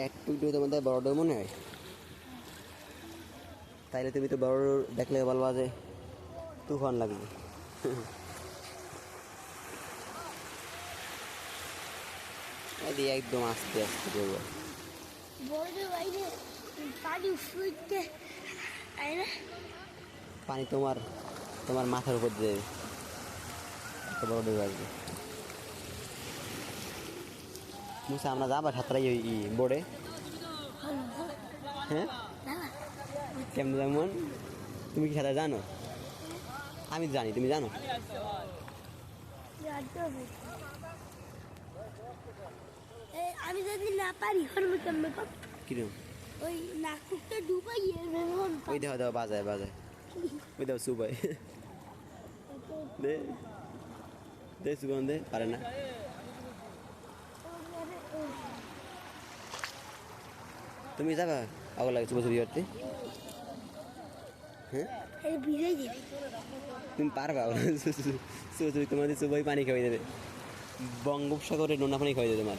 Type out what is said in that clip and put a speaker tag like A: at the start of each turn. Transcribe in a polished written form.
A: একটু তোমাদের বড় ডোর মনে হয়? তাইলে তুমি তো বড় দেখলে বলবা যে তুফান লাগবে। একদম আস্তে আস্তে করবো। পানি তোমার তোমার মাথার উপর দিয়ে এত বড় ডোর আসবে। মুসা আমরা যাবা সাঁতরাই বোর্ডে? হ্যাঁ কেমন যেমন তুমি কি সাঁতার জানো? আমি জানি, তুমি জানো?
B: আমি যদি না পারি
A: কিরকম?
B: ওই নাকুকটা ডুবাই
A: ওই দেখো দেখো বাজায় বাজায়, ওই দেখো সুবাই দে দে সুগন দে, পারে না। তুমি যাবা আগর লাগে ছবি ছবি করতে? হ্যাঁ
B: ভিজাই দেবে।
A: তুমি পারবা? তোমাদের সবাই পানি খাওয়াই দেবে, বঙ্গোপসাগরে নোনা পানি খাওয়াই দেবে তোমার।